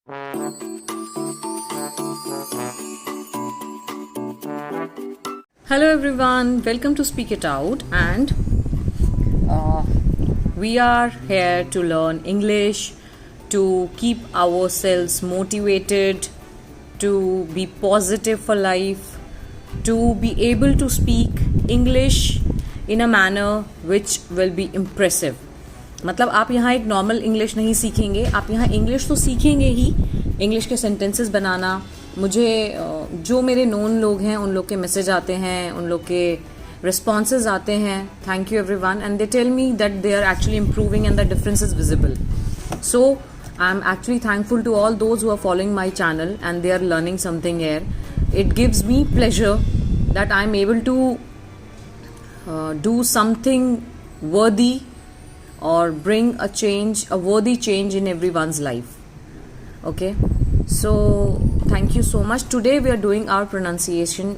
Hello everyone, welcome to Speak It Out, and we are here to learn English, to keep ourselves motivated, to be positive for life, to be able to speak English in a manner which will be impressive. मतलब आप यहाँ एक normal English नहीं सीखेंगे, आप यहाँ English तो सीखेंगे ही, इंग्लिश के सेंटेंसेस बनाना. मुझे जो मेरे नोन लोग हैं उन लोग के मैसेज आते हैं, उन लोग के रिस्पॉन्सेज आते हैं, thank you everyone, and they tell me that they are actually improving and the difference is visible. So I am actually thankful to all those who are following my channel and they are learning something here. It gives me pleasure that I am able to do something worthy or bring a worthy change in everyone's life. Okay, so thank you so much. Today we are doing our pronunciation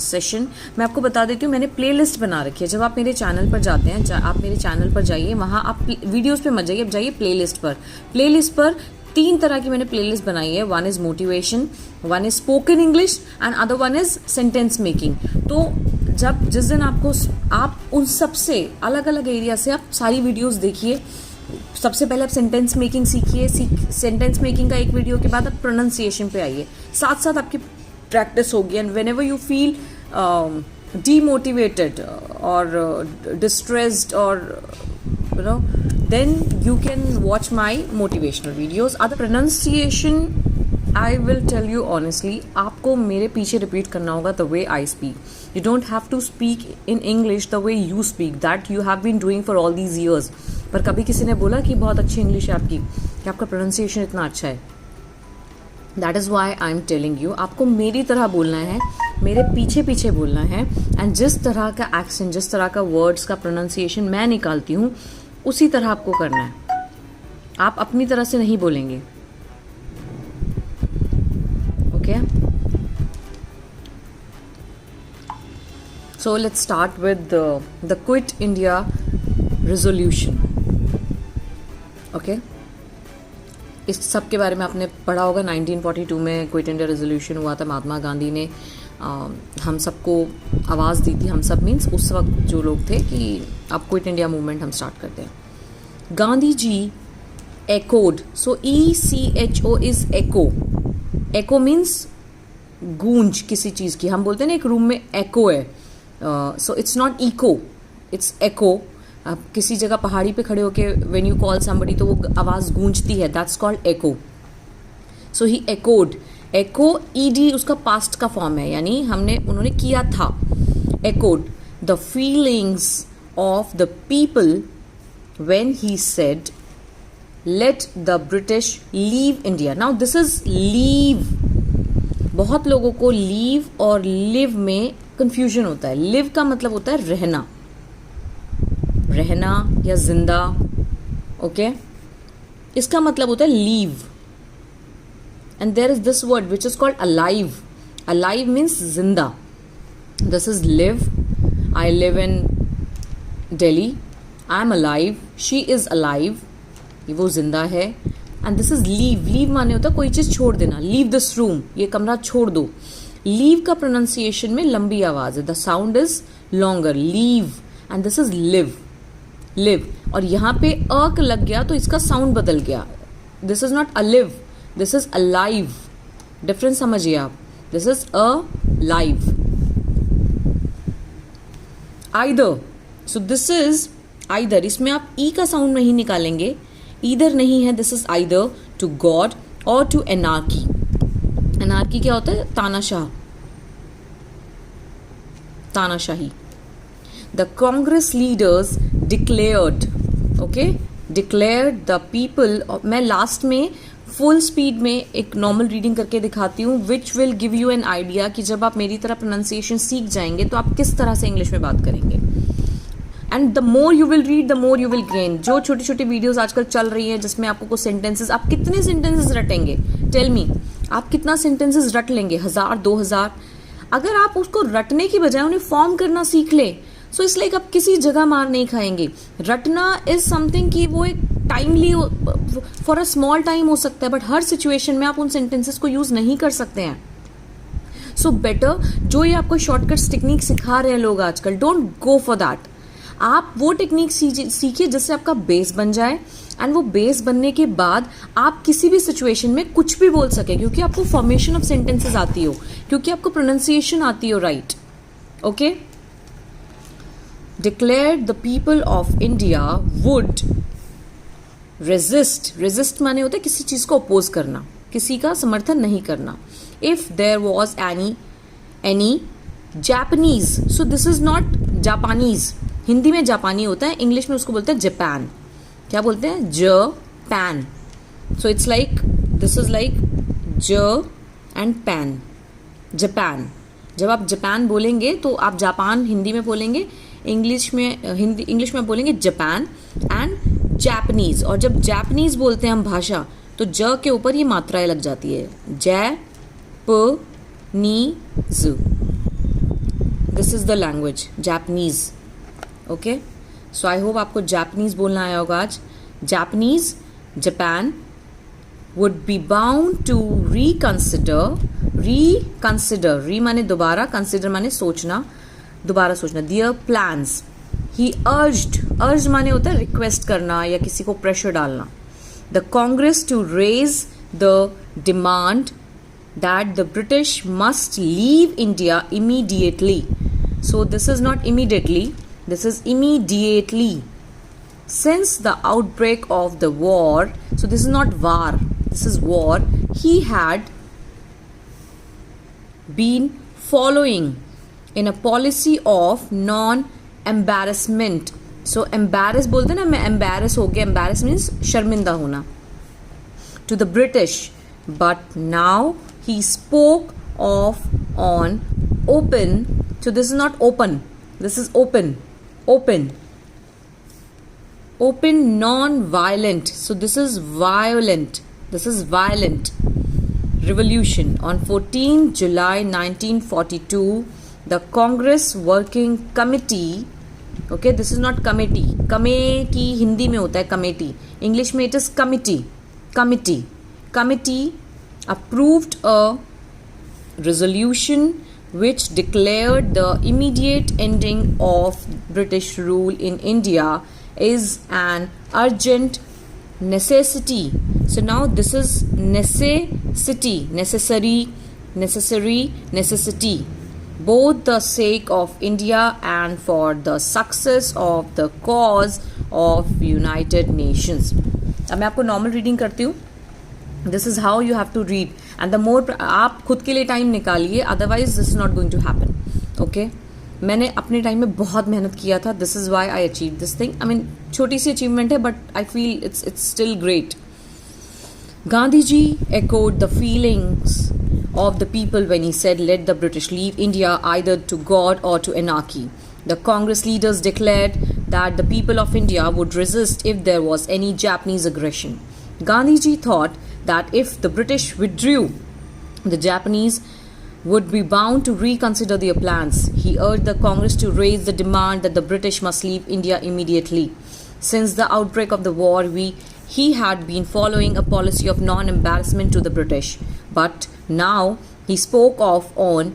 session. मैं आपको बता देती हूँ, मैंने playlist बना रखी है. जब आप मेरे चैनल पर जाते हैं, आप मेरे चैनल पर जाइए, वहाँ आप वीडियोस पे मत जाइए, अब जाइए प्लेलिस्ट पर. प्लेलिस्ट पर 3 तरह की मैंने प्लेलिस्ट बनाई है. One is motivation, one is spoken English and other one is sentence making. तो जिस दिन आप उन सबसे अलग अलग एरिया से आप सारी वीडियोस देखिए. सबसे पहले आप सेंटेंस मेकिंग सीखिए. सेंटेंस मेकिंग का एक वीडियो के बाद आप प्रोनाउंसिएशन पे आइए. साथ साथ आपकी प्रैक्टिस होगी. And when ever you feel demotivated or distressed or then you can watch my motivational videos. Other pronunciation, I will tell you honestly, आपको मेरे पीछे रिपीट करना होगा the way I speak. You don't have to speak in English the way you speak, that you have been doing for all these years. पर कभी किसी ने बोला कि बहुत अच्छी इंग्लिश है आपकी, कि आपका प्रोनाउंसिएशन इतना अच्छा है. That is why I am telling you, आपको मेरी तरह बोलना है, मेरे पीछे पीछे बोलना है. एंड जिस तरह का एक्सेंट, जिस तरह का वर्ड्स का प्रोनाउंसिएशन मैं निकालती हूँ, उसी तरह आपको करना है. आप अपनी तरह से नहीं बोलेंगे. Okay, so let's start with the Quit India resolution. Okay, इस सब के बारे में आपने पढ़ा होगा. 1942 में क्विट इंडिया रेजोल्यूशन हुआ था. महात्मा गांधी ने हम सबको आवाज़ दी थी. हम सब मीन्स उस वक्त जो लोग थे कि अब क्विट इंडिया मूवमेंट हम स्टार्ट करते हैं. Gandhi ji echoed, so ECHO is echo. echo means गूंज किसी चीज़ की. हम बोलते हैं ना एक रूम में echo है, so it's not echo, it's echo. आप किसी जगह पहाड़ी पे खड़े होके when you call somebody तो वो आवाज़ गूंजती है, that's called echo. so he echoed. echo ed उसका past का फॉर्म है, यानी उन्होंने किया था. echoed the feelings of the people when he said let the British leave India. now this is leave. बहुत लोगों को leave और live में confusion होता है. live का मतलब होता है रहना, रहना या जिंदा. ओके, इसका मतलब होता है leave. and there is this word which is called alive. alive means जिंदा. this is live. I live in Delhi. I am alive. she is alive. ये वो जिंदा है. and this is leave. leave माने होता है कोई चीज़ छोड़ देना. leave this room, ये कमरा छोड़ दो. leave का प्रोनाउंसिएशन में लंबी आवाज है. the sound is longer. leave. and this is live. live. और यहाँ पे अक लग गया तो इसका साउंड बदल गया. this is not a live, this is alive. Difference समझिए आप. this is a live. either. so this is either. इसमें आप ई का साउंड नहीं निकालेंगे. either नहीं है. this is either to God or to anarchy. anarchy क्या होता है? तानाशाह, तानाशाही. the Congress leaders declared. okay, declared the people. मैं लास्ट में फुल स्पीड में एक नॉर्मल रीडिंग करके दिखाती हूँ, which will give you an idea कि जब आप मेरी तरह प्रोनाउंसिएशन सीख जाएंगे तो आप किस तरह से इंग्लिश में बात करेंगे. And the more you will read the more you will gain. जो छोटी छोटी वीडियोस आजकल चल रही हैं जिसमें आपको कुछ सेंटेंसेस, आप कितने सेंटेंसेस रटेंगे? टेल मी, आप कितना सेंटेंसेस रट लेंगे? 1000, 2000? अगर आप उसको रटने की बजाय उन्हें फॉर्म करना सीख ले, सो इसलिए आप किसी जगह मार नहीं खाएंगे. रटना इज समथिंग कि वो एक timely for a small time हो सकता है, बट हर सिचुएशन में आप उन सेंटेंसेस को यूज नहीं कर सकते हैं. सो बेटर, जो ये आपको शॉर्टकट्स टेक्निक सिखा रहे हैं लोग आजकल, डोंट गो फॉर दैट. आप वो टेक्निक सीखिए जिससे आपका बेस बन जाए, एंड वो बेस बनने के बाद आप किसी भी सिचुएशन में कुछ भी बोल सके, क्योंकि आपको फॉर्मेशन ऑफ सेंटेंसेस आती हो, क्योंकि आपको प्रोनाउंसिएशन आती हो right. Okay. Declared the people of India would resist माने होता है किसी चीज को अपोज करना, किसी का समर्थन नहीं करना. If there was any Japanese, so this is not Japanese. Hindi में जापानी होता है, इंग्लिश में उसको बोलते हैं जापान. क्या बोलते हैं? Japan. So it's like, this is like j and pan, Japan. जब आप जापान बोलेंगे तो आप जापान हिंदी में बोलेंगे, इंग्लिश में बोलेंगे जापान एंड जापानीज. और जब जापानीज बोलते हैं हम भाषा, तो ज के ऊपर ये मात्राएं लग जाती है, Japanese. This is the language Japanese. Okay. So I hope आपको जापानीज बोलना आया होगा आज. Japanese, Japan would be bound to reconsider, री माने दोबारा, कंसिडर माने सोचना, दोबारा सोचना, their plans. He urged माने होता है रिक्वेस्ट करना या किसी को प्रेशर डालना. The Congress to raise the demand that the British must leave India immediately. So this is not immediately, this is immediately. Since the outbreak of the war, so this is not war, this is war, he had been following in a policy of non-embarrassment. So embarrass बोलते ना, मैं embarrass हो गया, embarrass means शर्मिंदा होना, to the British. But now he spoke of on open, so this is not open, this is open non-violent, so this is violent revolution. On 14 July 1942, the Congress Working Committee, okay, this is not committee Hindi में होता है committee, English में it is committee approved a resolution which declared the immediate ending of British rule in India is an urgent necessity. So now this is necessity, both the sake of India and for the success of the cause of United Nations. अब मैं आपको normal reading करती हूँ. This is how you have to read, and the more आप खुद के लिए time निकालिए, otherwise this is not going to happen. Okay. मैंने अपने टाइम में बहुत मेहनत किया था. This is why I achieve this thing. I mean छोटी सी अचीवमेंट है, but I feel it's still great. Gandhi ji echoed the feelings of the people when he said, let the British leave India either to God or to anarchy. The Congress leaders declared that the people of India would resist if there was any Japanese aggression. Gandhi ji thought that if the British withdrew, the Japanese would be bound to reconsider their plans. He urged the Congress to raise the demand that the British must leave India immediately. Since the outbreak of the war, he had been following a policy of non-embarrassment to the British. But now he spoke of an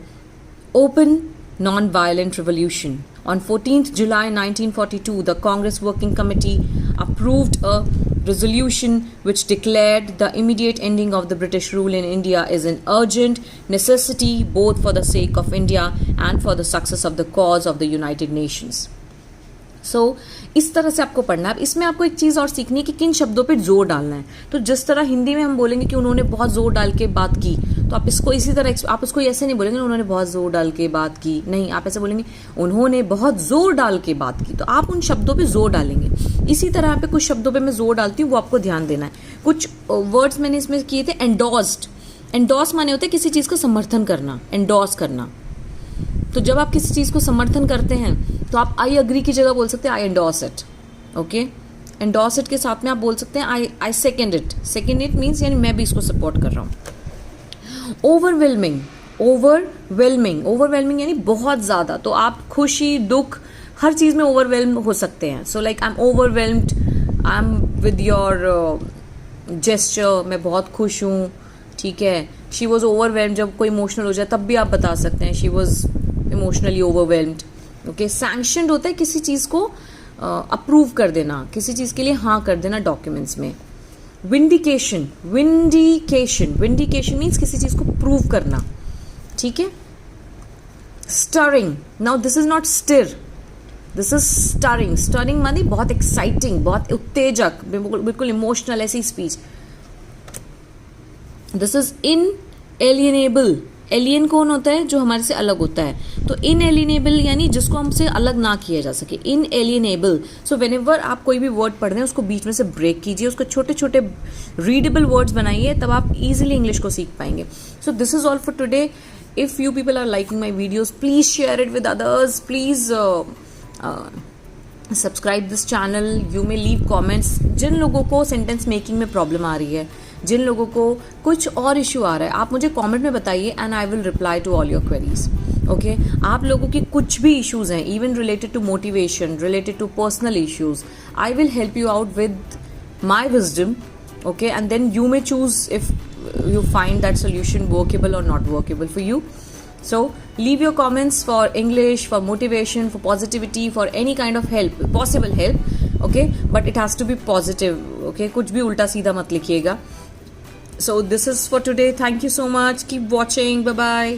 open, non-violent revolution. On 14th July 1942, the Congress Working Committee approved a resolution which declared the immediate ending of the British rule in India is an urgent necessity both for the sake of India and for the success of the cause of the United Nations. So, इस तरह से आपको पढ़ना है. इसमें आपको एक चीज़ और सीखनी है कि किन शब्दों पे जोर डालना है. तो जिस तरह हिंदी में हम बोलेंगे कि उन्होंने बहुत जोर डाल के बात की, तो आप इसको इसी तरह, आप उसको ऐसे नहीं बोलेंगे उन्होंने बहुत जोर डाल के बात की, नहीं, आप ऐसे बोलेंगे उन्होंने बहुत जोर डाल के बात की. तो आप उन शब्दों पे जोर डालेंगे. इसी तरह यहाँ पे कुछ शब्दों पे मैं जोर डालती हूँ, वो आपको ध्यान देना है. कुछ वर्ड्स मैंने इसमें किए थे एंडोर्स्ड. एंडोर्स माने होते हैं किसी चीज़ का समर्थन करना, एंडोर्स करना. तो जब आप किसी चीज़ को समर्थन करते हैं तो आप आई अग्री की जगह बोल सकते हैं I endorse it. Okay. Endorse it के साथ में आप बोल सकते हैं I second it. Second it means यानी मैं भी इसको सपोर्ट कर रहा हूँ. ओवरवेलमिंग यानी बहुत ज़्यादा. तो आप खुशी, दुख, हर चीज़ में ओवरवेल्म हो सकते हैं. So like I am overwhelmed, I am with your gesture, मैं बहुत खुश हूँ, ठीक है. She was overwhelmed, जब कोई इमोशनल हो जाए तब भी आप बता सकते हैं she was emotionally overwhelmed. Okay, sanctioned होता है किसी चीज़ को अप्रूव कर देना, किसी चीज़ के लिए हाँ कर देना डॉक्यूमेंट्स में. विंडिकेशन, विंडिकेशन मीन्स किसी चीज़ को प्रूव करना, ठीक है. Stirring, now this is not stir, this is stirring. Stirring मानी बहुत एक्साइटिंग, बहुत उत्तेजक, बिल्कुल इमोशनल ऐसी speech. This is inalienable. Alien कौन होता है? जो हमारे से अलग होता है. तो इनएलिएनेबल यानी जिसको हमसे अलग ना किया जा सके, इनएलिएनेबल. सो व्हेनेवर आप कोई भी वर्ड पढ़ रहे हैं उसको बीच में से ब्रेक कीजिए, उसको छोटे छोटे रीडेबल वर्ड्स बनाइए, तब आप इजीली इंग्लिश को सीख पाएंगे. So this is all for today. If you people are liking my videos, please share it with others. Please subscribe this channel. You may leave comments. जिन लोगों को सेंटेंस मेकिंग में प्रॉब्लम आ रही है, जिन लोगों को कुछ और इशू आ रहा है, आप मुझे कमेंट में बताइए and I will reply to all your queries. Okay, आप लोगों की कुछ भी इश्यूज हैं, even related to motivation, related to personal issues, I will help you out with my wisdom. Okay, and then you may choose if you find that solution workable or not workable for you. So leave your comments for English, for motivation, for positivity, for any kind of help, possible help. Okay, but it has to be positive. Okay, कुछ भी उल्टा सीधा मत लिखिएगा. So this is for today. Thank you so much. Keep watching. Bye bye.